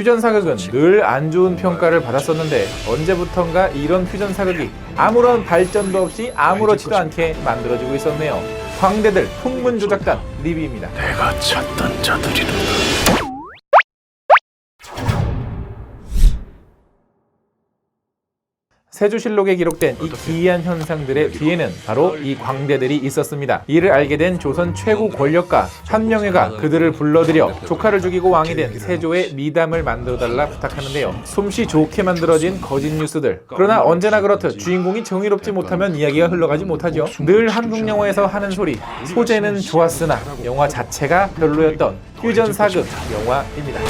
퓨전 사극은 늘 안 좋은 평가를 받았었는데 언제부턴가 이런 퓨전 사극이 아무런 발전도 없이 아무렇지도 않게 만들어지고 있었네요. 광대들 풍문조작단 리뷰입니다. 내가 찾던 자들이라. 세조실록에 기록된 이 기이한 현상들의 뒤에는 바로 이 광대들이 있었습니다. 이를 알게 된 조선 최고 권력가 한명회가 그들을 불러들여 조카를 죽이고 왕이 된 세조의 미담을 만들어달라 부탁하는데요. 솜씨 좋게 만들어진 거짓 뉴스들. 그러나 언제나 그렇듯 주인공이 정의롭지 못하면 이야기가 흘러가지 못하죠. 늘 한국 영화에서 하는 소리. 소재는 좋았으나 영화 자체가 별로였던 퓨전 사극 영화입니다.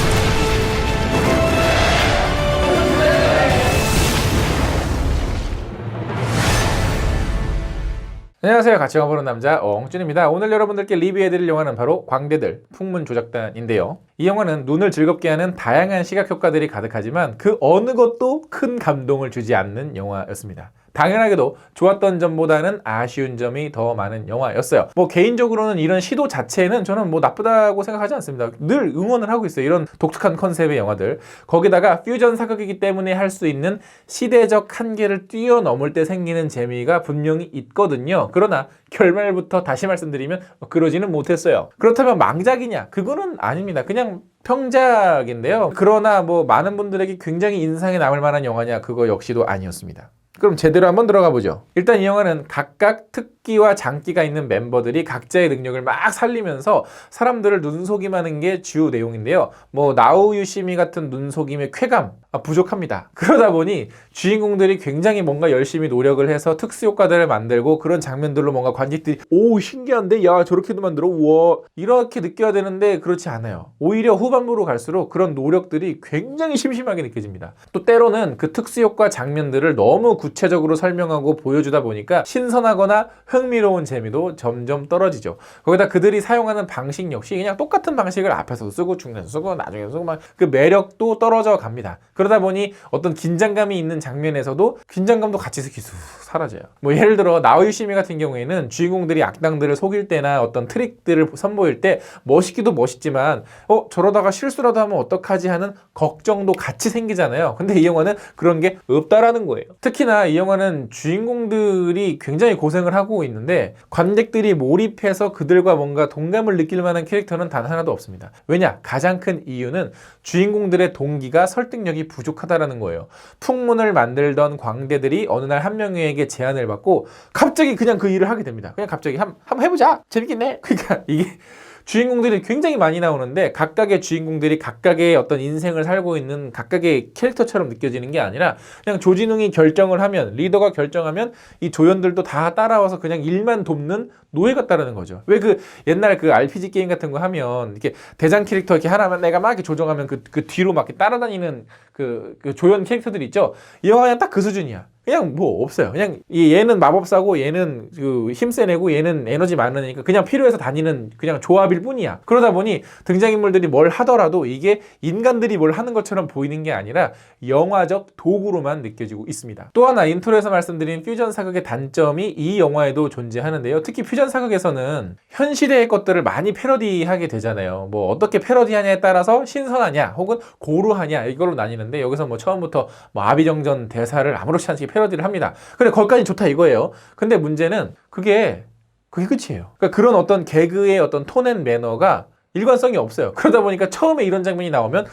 안녕하세요. 같이 영화 보는 남자 엉준입니다. 오늘 여러분들께 리뷰해드릴 영화는 바로 광대들 풍문조작단인데요. 이 영화는 눈을 즐겁게 하는 다양한 시각 효과들이 가득하지만 그 어느 것도 큰 감동을 주지 않는 영화였습니다. 당연하게도 좋았던 점보다는 아쉬운 점이 더 많은 영화였어요. 개인적으로는 이런 시도 자체는 저는 나쁘다고 생각하지 않습니다. 늘 응원을 하고 있어요. 이런 독특한 컨셉의 영화들. 거기다가 퓨전 사극이기 때문에 할 수 있는 시대적 한계를 뛰어넘을 때 생기는 재미가 분명히 있거든요. 그러나 결말부터 다시 말씀드리면 그러지는 못했어요. 그렇다면 망작이냐? 그거는 아닙니다. 그냥 평작인데요. 그러나 많은 분들에게 굉장히 인상에 남을 만한 영화냐? 그거 역시도 아니었습니다. 그럼 제대로 한번 들어가 보죠. 일단 이 영화는 각각 특기와 장기가 있는 멤버들이 각자의 능력을 막 살리면서 사람들을 눈속임하는 게 주요 내용인데요. 나우 유시미 같은 눈속임의 쾌감 부족합니다. 그러다 보니 주인공들이 굉장히 뭔가 열심히 노력을 해서 특수효과들을 만들고 그런 장면들로 뭔가 관객들이 오 신기한데 야 저렇게도 만들어 우와 이렇게 느껴야 되는데 그렇지 않아요. 오히려 후반부로 갈수록 그런 노력들이 굉장히 심심하게 느껴집니다. 또 때로는 그 특수효과 장면들을 너무 구체적으로 설명하고 보여주다 보니까 신선하거나 흥미로운 재미도 점점 떨어지죠. 거기다 그들이 사용하는 방식 역시 그냥 똑같은 방식을 앞에서도 쓰고 중간에서 쓰고 나중에도 쓰고 그 매력도 떨어져 갑니다. 그러다 보니 어떤 긴장감이 있는 장면에서도 긴장감도 같이 기수 사라져요. 예를 들어 나우유시미 같은 경우에는 주인공들이 악당들을 속일 때나 어떤 트릭들을 선보일 때 멋있기도 멋있지만 저러다가 실수라도 하면 어떡하지 하는 걱정도 같이 생기잖아요. 근데 이 영화는 그런 게 없다라는 거예요. 특히나 이 영화는 주인공들이 굉장히 고생을 하고 있는데 관객들이 몰입해서 그들과 뭔가 동감을 느낄 만한 캐릭터는 단 하나도 없습니다. 왜냐? 가장 큰 이유는 주인공들의 동기가 설득력이 부족하다라는 거예요. 풍문을 만들던 광대들이 어느 날 한명회에게 제안을 받고 갑자기 그냥 그 일을 하게 됩니다. 그냥 갑자기 한번 해보자. 재밌겠네. 그러니까 이게 주인공들이 굉장히 많이 나오는데 각각의 주인공들이 각각의 어떤 인생을 살고 있는 각각의 캐릭터처럼 느껴지는 게 아니라 그냥 조진웅이 결정을 하면 리더가 결정하면 이 조연들도 다 따라와서 그냥 일만 돕는 노예 같다라는 거죠. 왜 옛날 RPG 게임 같은 거 하면 이렇게 대장 캐릭터 이렇게 하나만 내가 막 이렇게 조정하면 그 뒤로 막 이렇게 따라다니는 그 조연 캐릭터들 있죠. 이 영화는 딱 그 수준이야. 그냥 없어요. 그냥 얘는 마법사고 얘는 힘센 애고 얘는 에너지 많은 애니까 그냥 필요해서 다니는 그냥 조합일 뿐이야. 그러다 보니 등장인물들이 뭘 하더라도 이게 인간들이 뭘 하는 것처럼 보이는 게 아니라 영화적 도구로만 느껴지고 있습니다. 또 하나 인트로에서 말씀드린 퓨전 사극의 단점이 이 영화에도 존재하는데요. 특히 퓨전 사극에서는 현 시대의 것들을 많이 패러디하게 되잖아요. 어떻게 패러디하냐에 따라서 신선하냐 혹은 고루하냐 이걸로 나뉘는데 여기서 처음부터 아비정전 대사를 아무렇지 않게 패러디를 합니다. 그래 거기까지 좋다 이거예요. 근데 문제는 그게 끝이에요. 그러니까 그런 어떤 개그의 어떤 톤 앤 매너가 일관성이 없어요. 그러다 보니까 처음에 이런 장면이 나오면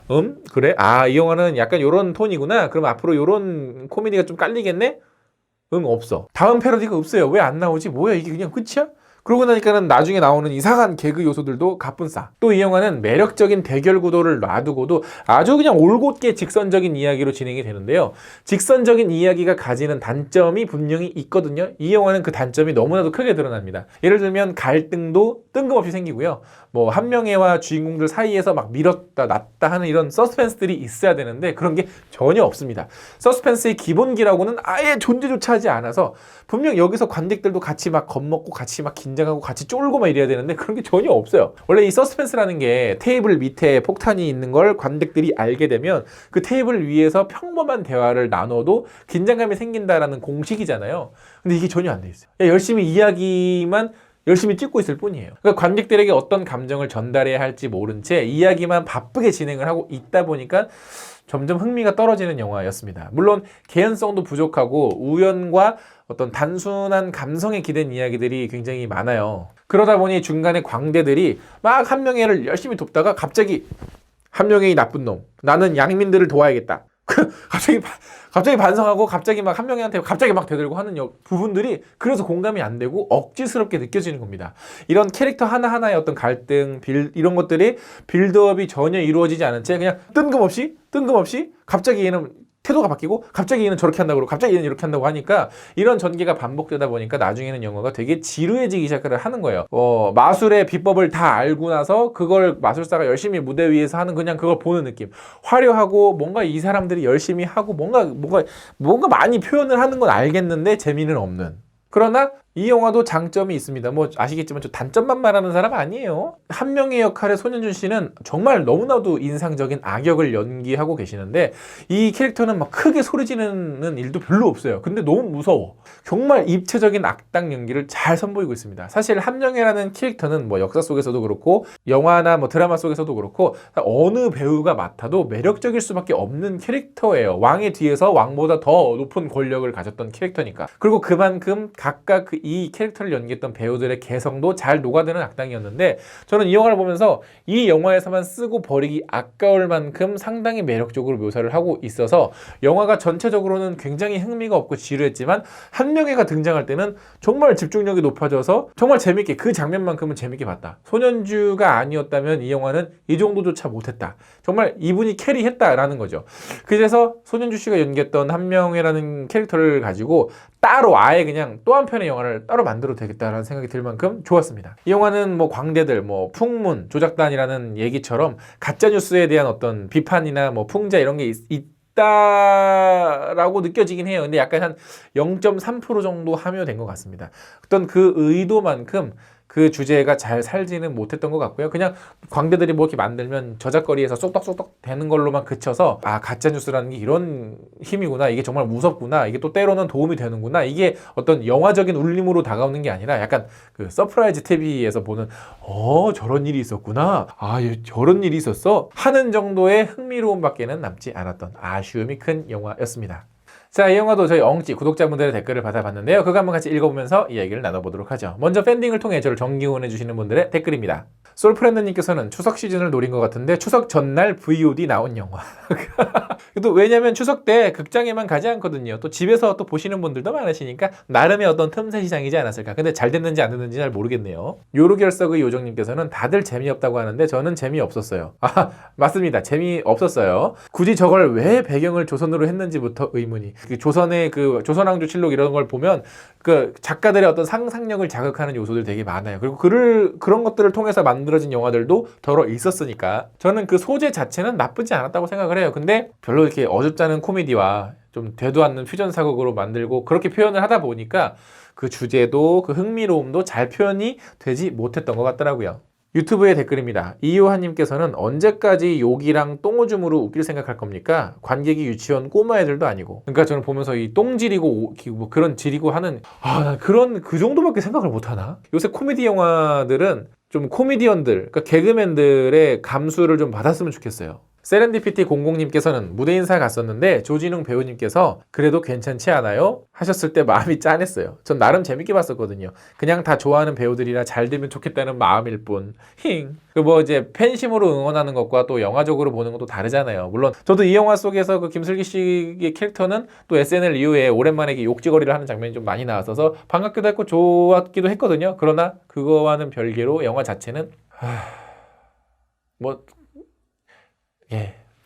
그래? 이 영화는 약간 요런 톤이구나. 그럼 앞으로 요런 코미디가 좀 깔리겠네? 없어. 다음 패러디가 없어요. 왜 안 나오지? 뭐야 이게 그냥 끝이야? 그러고 나니까는 나중에 나오는 이상한 개그 요소들도 가뿐싸. 또 이 영화는 매력적인 대결 구도를 놔두고도 아주 그냥 올곧게 직선적인 이야기로 진행이 되는데요. 직선적인 이야기가 가지는 단점이 분명히 있거든요. 이 영화는 그 단점이 너무나도 크게 드러납니다. 예를 들면 갈등도 뜬금없이 생기고요. 한명회와 주인공들 사이에서 막 밀었다 놨다 하는 이런 서스펜스들이 있어야 되는데 그런 게 전혀 없습니다. 서스펜스의 기본기라고는 아예 존재조차 하지 않아서 분명 여기서 관객들도 같이 막 겁먹고 같이 막 긴장하고 같이 쫄고 막 이래야 되는데 그런 게 전혀 없어요. 원래 이 서스펜스라는 게 테이블 밑에 폭탄이 있는 걸 관객들이 알게 되면 그 테이블 위에서 평범한 대화를 나눠도 긴장감이 생긴다라는 공식이잖아요. 근데 이게 전혀 안 돼 있어요. 열심히 이야기만 열심히 찍고 있을 뿐이에요. 그러니까 관객들에게 어떤 감정을 전달해야 할지 모른 채 이야기만 바쁘게 진행을 하고 있다 보니까 점점 흥미가 떨어지는 영화였습니다. 물론 개연성도 부족하고 우연과 어떤 단순한 감성에 기댄 이야기들이 굉장히 많아요. 그러다 보니 중간에 광대들이 막 한명회를 열심히 돕다가 갑자기 한명회의 나쁜 놈, 나는 양민들을 도와야겠다. 갑자기 반성하고 갑자기 막 한명회한테 갑자기 막 대들고 하는 부분들이 그래서 공감이 안 되고 억지스럽게 느껴지는 겁니다. 이런 캐릭터 하나하나의 어떤 갈등, 이런 것들이 빌드업이 전혀 이루어지지 않은 채 그냥 뜬금없이 갑자기 얘는 태도가 바뀌고 갑자기 얘는 저렇게 한다고 그러고 갑자기 얘는 이렇게 한다고 하니까 이런 전개가 반복되다 보니까 나중에는 영화가 되게 지루해지기 시작을 하는 거예요. 마술의 비법을 다 알고 나서 그걸 마술사가 열심히 무대 위에서 하는 그냥 그걸 보는 느낌. 화려하고 뭔가 이 사람들이 열심히 하고 뭔가 많이 표현을 하는 건 알겠는데 재미는 없는. 그러나 이 영화도 장점이 있습니다. 뭐 아시겠지만 저 단점만 말하는 사람 아니에요. 한명의 역할의 손현준 씨는 정말 너무나도 인상적인 악역을 연기하고 계시는데 이 캐릭터는 막 크게 소리 지르는 일도 별로 없어요. 근데 너무 무서워. 정말 입체적인 악당 연기를 잘 선보이고 있습니다. 사실 한명회라는 캐릭터는 뭐 역사 속에서도 그렇고 영화나 뭐 드라마 속에서도 그렇고 어느 배우가 맡아도 매력적일 수밖에 없는 캐릭터예요. 왕의 뒤에서 왕보다 더 높은 권력을 가졌던 캐릭터니까. 그리고 그만큼 각각 이 캐릭터를 연기했던 배우들의 개성도 잘 녹아드는 악당이었는데 저는 이 영화를 보면서 이 영화에서만 쓰고 버리기 아까울 만큼 상당히 매력적으로 묘사를 하고 있어서 영화가 전체적으로는 굉장히 흥미가 없고 지루했지만 한명회가 등장할 때는 정말 집중력이 높아져서 정말 재밌게 그 장면만큼은 재밌게 봤다. 손현주가 아니었다면 이 영화는 이 정도조차 못했다. 정말 이분이 캐리했다라는 거죠. 그래서 손현주 씨가 연기했던 한명회라는 캐릭터를 가지고 따로 아예 그냥 또 한 편의 영화를 따로 만들어도 되겠다라는 생각이 들 만큼 좋았습니다. 이 영화는 뭐 광대들, 뭐 풍문, 조작단이라는 얘기처럼 가짜뉴스에 대한 어떤 비판이나 뭐 풍자 이런 게 있다라고 느껴지긴 해요. 근데 약간 한 0.3% 정도 함유된 것 같습니다. 어떤 그 의도만큼 그 주제가 잘 살지는 못했던 것 같고요. 그냥 광대들이 뭐 이렇게 만들면 저작거리에서 쏙떡쏙떡 되는 걸로만 그쳐서 아 가짜뉴스라는 게 이런 힘이구나. 이게 정말 무섭구나. 이게 또 때로는 도움이 되는구나. 이게 어떤 영화적인 울림으로 다가오는 게 아니라 약간 그 서프라이즈 TV에서 보는 저런 일이 있었구나. 저런 일이 있었어. 하는 정도의 흥미로움밖에는 남지 않았던 아쉬움이 큰 영화였습니다. 자, 이 영화도 저희 엉찌 구독자분들의 댓글을 받아봤는데요. 그거 한번 같이 읽어보면서 이야기를 나눠보도록 하죠. 먼저 팬딩을 통해 저를 정기 응원해주시는 분들의 댓글입니다. 솔프렌드님께서는 추석 시즌을 노린 것 같은데 추석 전날 VOD 나온 영화. 또 왜냐면 추석 때 극장에만 가지 않거든요. 또 집에서 또 보시는 분들도 많으시니까 나름의 어떤 틈새 시장이지 않았을까. 근데 잘 됐는지 안 됐는지 잘 모르겠네요. 요르결석의 요정님께서는 다들 재미없다고 하는데 저는 재미없었어요. 맞습니다. 재미없었어요. 굳이 저걸 왜 배경을 조선으로 했는지부터 의문이. 조선의 그 조선왕조실록 이런 걸 보면 그 작가들의 어떤 상상력을 자극하는 요소들 되게 많아요. 그리고 그런 것들을 통해서 만들어진 영화들도 더러 있었으니까 저는 그 소재 자체는 나쁘지 않았다고 생각을 해요. 근데 별로 이렇게 어줍지 않은 코미디와 좀 되도 않는 퓨전 사극으로 만들고 그렇게 표현을 하다 보니까 그 주제도 그 흥미로움도 잘 표현이 되지 못했던 것 같더라고요. 유튜브의 댓글입니다. 이효한님께서는 언제까지 욕이랑 똥오줌으로 웃길 생각할 겁니까? 관객이 유치원 꼬마애들도 아니고. 그러니까 저는 보면서 이 똥 지리고 뭐 그런 지리고 하는 그 정도밖에 생각을 못 하나? 요새 코미디 영화들은 좀 코미디언들, 그러니까 개그맨들의 감수를 좀 받았으면 좋겠어요. 세렌디피티 00님께서는 무대 인사 갔었는데 조진웅 배우님께서 그래도 괜찮지 않아요? 하셨을 때 마음이 짠했어요. 전 나름 재밌게 봤었거든요. 그냥 다 좋아하는 배우들이라 잘 되면 좋겠다는 마음일 뿐. 뭐 이제 팬심으로 응원하는 것과 또 영화적으로 보는 것도 다르잖아요. 물론 저도 이 영화 속에서 그 김슬기 씨의 캐릭터는 또 SNL 이후에 오랜만에 욕지거리를 하는 장면이 좀 많이 나왔어서 반갑기도 했고 좋았기도 했거든요. 그러나 그거와는 별개로 영화 자체는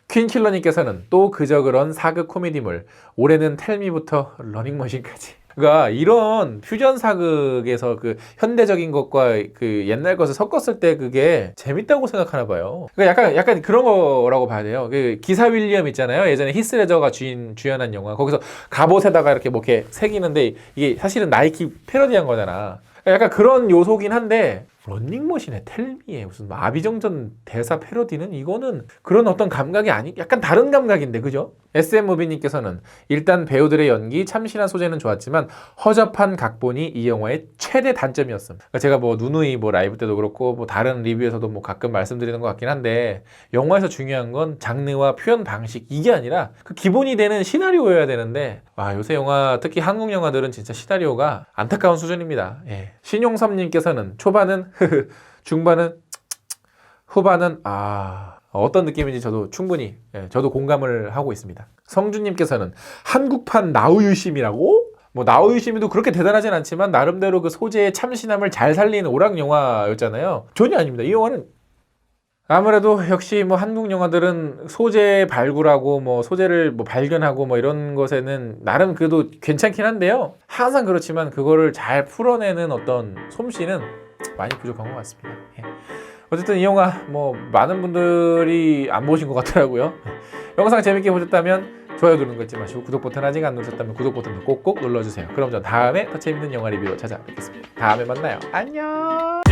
퀸킬러님께서는 또 그저 그런 사극 코미디물, 올해는 텔미부터 러닝머신까지. 그러니까 이런 퓨전 사극에서 그 현대적인 것과 그 옛날 것을 섞었을 때 그게 재밌다고 생각하나 봐요. 그러니까 약간 그런 거라고 봐야 돼요. 그 기사 윌리엄 있잖아요. 예전에 히스레저가 주연한 영화. 거기서 갑옷에다가 이렇게 뭐 이렇게 새기는데 이게 사실은 나이키 패러디한 거잖아. 약간 그런 요소긴 한데 런닝머신의 텔미의 무슨 아비정전 대사 패러디는 이거는 그런 어떤 감각이 아니 약간 다른 감각인데 그죠? SM무비님께서는 일단 배우들의 연기 참신한 소재는 좋았지만 허접한 각본이 이 영화의 최대 단점이었음. 그러니까 제가 뭐 누누이 뭐 라이브 때도 그렇고 뭐 다른 리뷰에서도 뭐 가끔 말씀드리는 것 같긴 한데 영화에서 중요한 건 장르와 표현 방식 이게 아니라 그 기본이 되는 시나리오여야 되는데 요새 영화 특히 한국 영화들은 진짜 시나리오가 안타까운 수준입니다. 예. 신용섭님께서는 초반은 중반은 후반은 어떤 느낌인지 저도 충분히 저도 공감을 하고 있습니다. 성준님께서는 한국판 나우유심이라고? 뭐 나우유심이도 그렇게 대단하진 않지만 나름대로 그 소재의 참신함을 잘 살리는 오락 영화였잖아요. 전혀 아닙니다. 이 영화는 아무래도 역시 뭐 한국 영화들은 소재 발굴하고 뭐 소재를 뭐 발견하고 뭐 이런 것에는 나름 그래도 괜찮긴 한데요. 항상 그렇지만 그거를 잘 풀어내는 어떤 솜씨는 많이 부족한 것 같습니다. 예. 어쨌든 이 영화 뭐 많은 분들이 안 보신 것 같더라고요. 영상 재밌게 보셨다면 좋아요 누르는 거 잊지 마시고 구독 버튼 아직 안 누르셨다면 구독 버튼도 꼭꼭 눌러주세요. 그럼 전 다음에 더 재밌는 영화 리뷰로 찾아뵙겠습니다. 다음에 만나요. 안녕.